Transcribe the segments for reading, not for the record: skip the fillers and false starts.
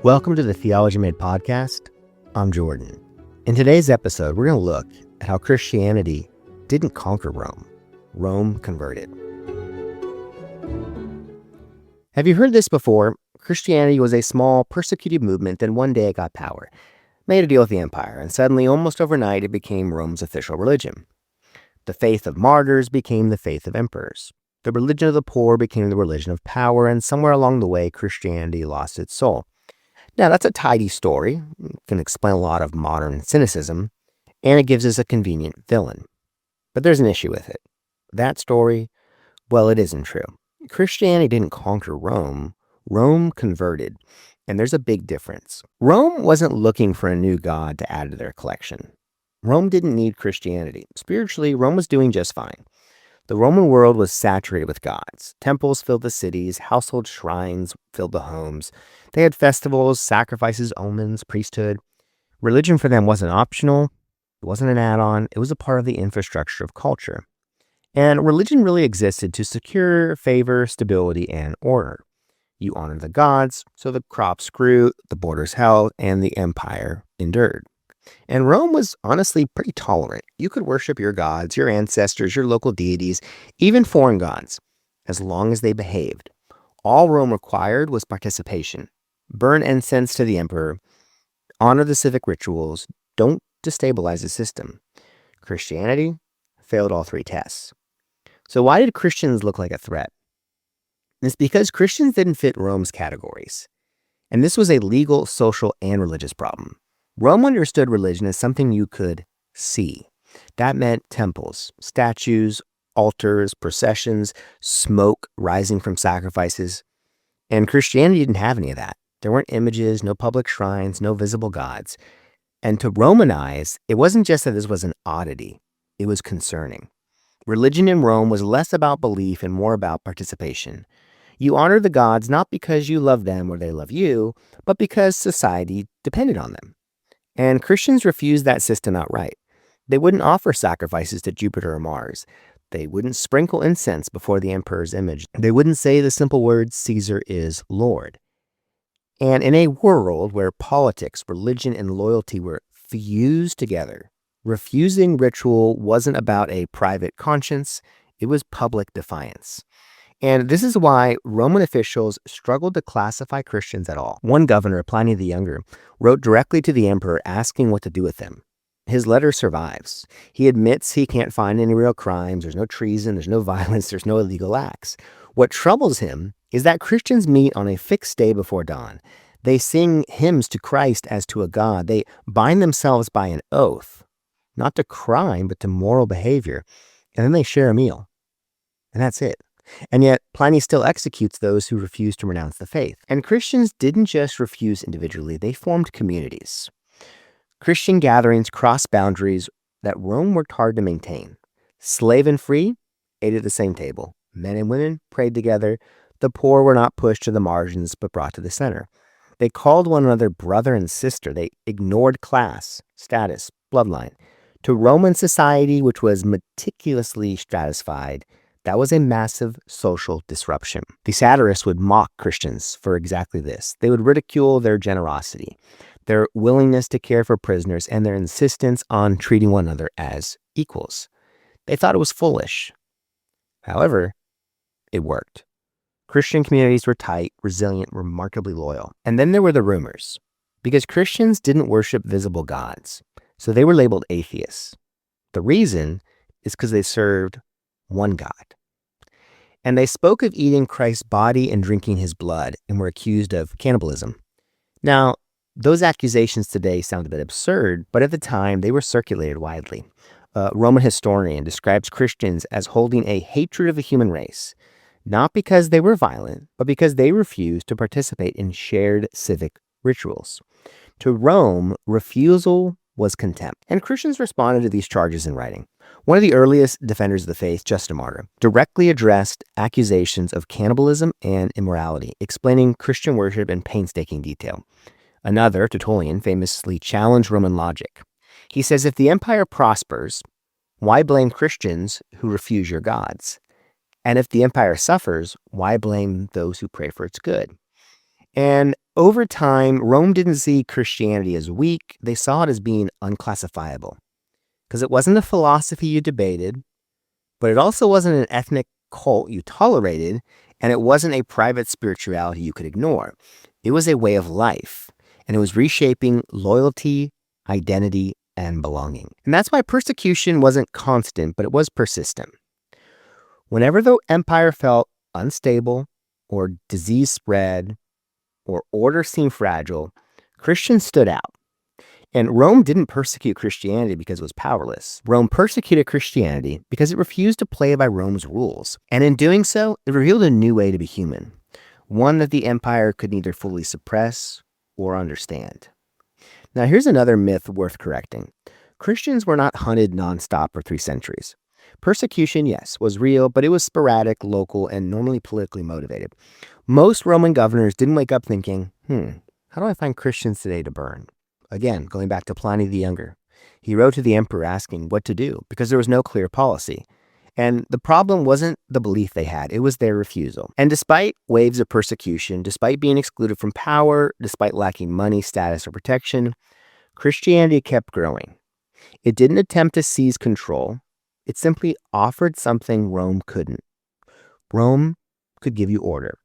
Welcome to the Theology Made podcast. I'm Jordan. In today's episode, we're going to look at how Christianity didn't conquer Rome. Rome converted. Have you heard this before? Christianity was a small, persecuted movement, then one day it got power, made a deal with the empire, and suddenly, almost overnight, it became Rome's official religion. The faith of martyrs became the faith of emperors. The religion of the poor became the religion of power, and somewhere along the way, Christianity lost its soul. Now, that's a tidy story. It can explain a lot of modern cynicism, and it gives us a convenient villain. But there's an issue with it. That story, well, it isn't true. Christianity didn't conquer Rome. Rome converted, and there's a big difference. Rome wasn't looking for a new god to add to their collection. Rome didn't need Christianity. Spiritually, Rome was doing just fine. The Roman world was saturated with gods. Temples filled the cities, household shrines filled the homes. They had festivals, sacrifices, omens, priesthood. Religion for them wasn't optional. It wasn't an add-on. It was a part of the infrastructure of culture. And religion really existed to secure favor, stability, and order. You honored the gods, so the crops grew, the borders held, and the empire endured. And Rome was honestly pretty tolerant. You could worship your gods, your ancestors, your local deities, even foreign gods, as long as they behaved. All Rome required was participation. Burn incense to the emperor, honor the civic rituals, don't destabilize the system. Christianity failed all three tests. So why did Christians look like a threat? It's because Christians didn't fit Rome's categories. And this was a legal, social, and religious problem. Rome understood religion as something you could see. That meant temples, statues, altars, processions, smoke rising from sacrifices. And Christianity didn't have any of that. There weren't images, no public shrines, no visible gods. And to Romanize, it wasn't just that this was an oddity. It was concerning. Religion in Rome was less about belief and more about participation. You honor the gods not because you love them or they love you, but because society depended on them. And Christians refused that system outright. They wouldn't offer sacrifices to Jupiter or Mars. They wouldn't sprinkle incense before the emperor's image. They wouldn't say the simple words, "Caesar is Lord." And in a world where politics, religion, and loyalty were fused together, refusing ritual wasn't about a private conscience, it was public defiance. And this is why Roman officials struggled to classify Christians at all. One governor, Pliny the Younger, wrote directly to the emperor asking what to do with them. His letter survives. He admits he can't find any real crimes, there's no treason, there's no violence, there's no illegal acts. What troubles him is that Christians meet on a fixed day before dawn. They sing hymns to Christ as to a god. They bind themselves by an oath, not to crime, but to moral behavior. And then they share a meal. And that's it. And yet, Pliny still executes those who refuse to renounce the faith. And Christians didn't just refuse individually, they formed communities. Christian gatherings crossed boundaries that Rome worked hard to maintain. Slave and free ate at the same table. Men and women prayed together. The poor were not pushed to the margins, but brought to the center. They called one another brother and sister. They ignored class, status, bloodline. To Roman society, which was meticulously stratified, that was a massive social disruption. The satirists would mock Christians for exactly this. They would ridicule their generosity, their willingness to care for prisoners, and their insistence on treating one another as equals. They thought it was foolish. However, it worked. Christian communities were tight, resilient, remarkably loyal. And then there were the rumors. Because Christians didn't worship visible gods, so they were labeled atheists. The reason is because they served one God. And they spoke of eating Christ's body and drinking his blood and were accused of cannibalism. Now, those accusations today sound a bit absurd, but at the time they were circulated widely. A Roman historian describes Christians as holding a hatred of the human race, not because they were violent, but because they refused to participate in shared civic rituals. To Rome, refusal was contempt, and Christians responded to these charges in writing. One of the earliest defenders of the faith, Justin Martyr, directly addressed accusations of cannibalism and immorality, explaining Christian worship in painstaking detail. Another, Tertullian, famously challenged Roman logic. He says, if the empire prospers, why blame Christians who refuse your gods? And if the empire suffers, why blame those who pray for its good? And Over time, Rome didn't see Christianity as weak, they saw it as being unclassifiable. Because it wasn't a philosophy you debated, but it also wasn't an ethnic cult you tolerated, and it wasn't a private spirituality you could ignore. It was a way of life, and it was reshaping loyalty, identity, and belonging. And that's why persecution wasn't constant, but it was persistent. Whenever the empire felt unstable, or disease spread, or order seemed fragile, Christians stood out. And Rome didn't persecute Christianity because it was powerless. Rome persecuted Christianity because it refused to play by Rome's rules. And in doing so, it revealed a new way to be human, one that the empire could neither fully suppress or understand. Now, here's another myth worth correcting. Christians were not hunted nonstop for 3 centuries. Persecution, yes, was real, but it was sporadic, local, and normally politically motivated. Most Roman governors didn't wake up thinking, how do I find Christians today to burn? Again, going back to Pliny the Younger. He wrote to the emperor asking what to do because there was no clear policy. And the problem wasn't the belief they had, it was their refusal. And despite waves of persecution, despite being excluded from power, despite lacking money, status, or protection, Christianity kept growing. It didn't attempt to seize control. It simply offered something Rome couldn't. Rome could give you order,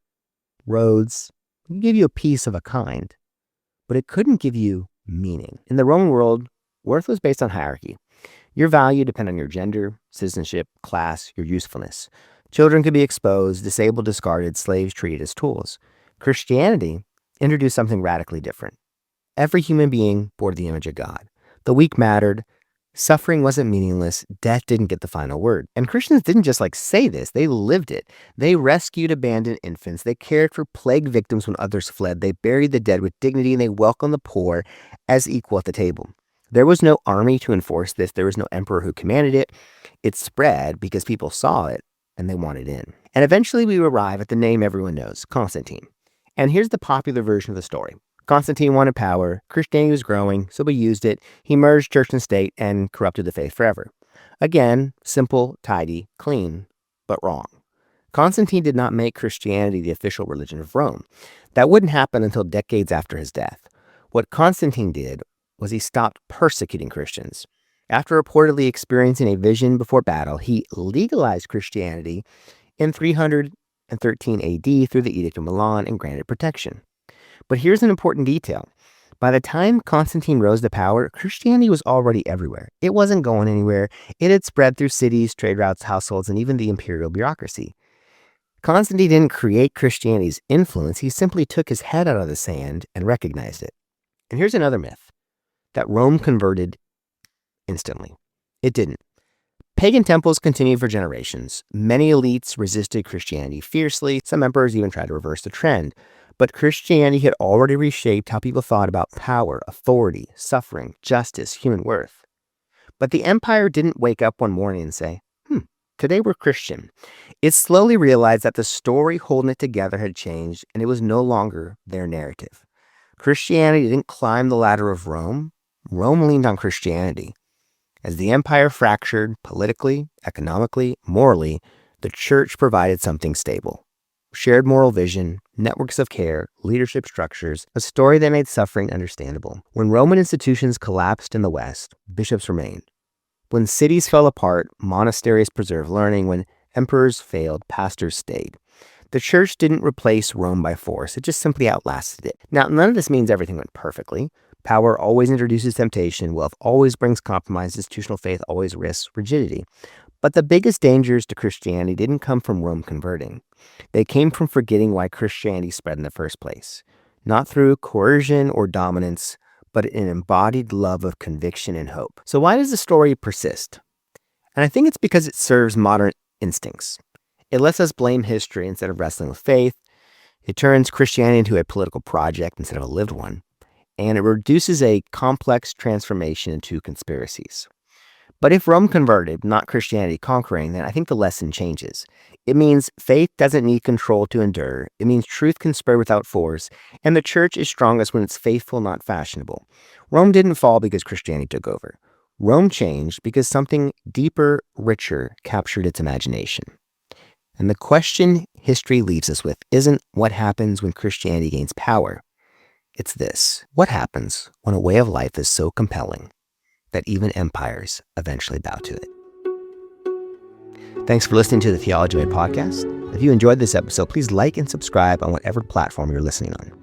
roads, it could give you a peace of a kind, but it couldn't give you meaning. In the Roman world, worth was based on hierarchy. Your value depended on your gender, citizenship, class, your usefulness. Children could be exposed, disabled, discarded, slaves treated as tools. Christianity introduced something radically different. Every human being bore the image of God. The weak mattered. Suffering wasn't meaningless. Death didn't get the final word. And Christians didn't just say this, they lived it. They rescued abandoned infants. They cared for plague victims when others fled. They buried the dead with dignity, and they welcomed the poor as equal at the table. There was no army to enforce this. There was no emperor who commanded it. It spread because people saw it and they wanted in. And eventually we arrive at the name everyone knows, Constantine. And here's the popular version of the story. Constantine wanted power, Christianity was growing, so he used it. He merged church and state and corrupted the faith forever. Again, simple, tidy, clean, but wrong. Constantine did not make Christianity the official religion of Rome. That wouldn't happen until decades after his death. What Constantine did was he stopped persecuting Christians. After reportedly experiencing a vision before battle, he legalized Christianity in 313 AD through the Edict of Milan and granted protection. But here's an important detail. By the time Constantine rose to power, Christianity was already everywhere. It wasn't going anywhere. It had spread through cities, trade routes, households, and even the imperial bureaucracy. Constantine didn't create Christianity's influence. He simply took his head out of the sand and recognized it. And here's another myth, that Rome converted instantly. It didn't. Pagan temples continued for generations. Many elites resisted Christianity fiercely. Some emperors even tried to reverse the trend. But Christianity had already reshaped how people thought about power, authority, suffering, justice, human worth. But the empire didn't wake up one morning and say, today we're Christian. It slowly realized that the story holding it together had changed, and it was no longer their narrative. Christianity didn't climb the ladder of Rome. Rome leaned on Christianity. As the empire fractured politically, economically, morally, the church provided something stable. Shared moral vision, networks of care, leadership structures, a story that made suffering understandable. When Roman institutions collapsed in the West, bishops remained. When cities fell apart, monasteries preserved learning. When emperors failed, pastors stayed. The church didn't replace Rome by force, it just simply outlasted it. Now, none of this means everything went perfectly. Power always introduces temptation, wealth always brings compromise, institutional faith always risks rigidity. But the biggest dangers to Christianity didn't come from Rome converting. They came from forgetting why Christianity spread in the first place. Not through coercion or dominance, but an embodied love of conviction and hope. So why does the story persist? And I think it's because it serves modern instincts. It lets us blame history instead of wrestling with faith. It turns Christianity into a political project instead of a lived one. And it reduces a complex transformation into conspiracies. But if Rome converted, not Christianity conquering, then I think the lesson changes. It means faith doesn't need control to endure. It means truth can spread without force, and the church is strongest when it's faithful, not fashionable. Rome didn't fall because Christianity took over. Rome changed because something deeper, richer captured its imagination. And the question history leaves us with isn't what happens when Christianity gains power. It's this: what happens when a way of life is so compelling that even empires eventually bow to it? Thanks for listening to the Theology Made podcast. If you enjoyed this episode, please like and subscribe on whatever platform you're listening on.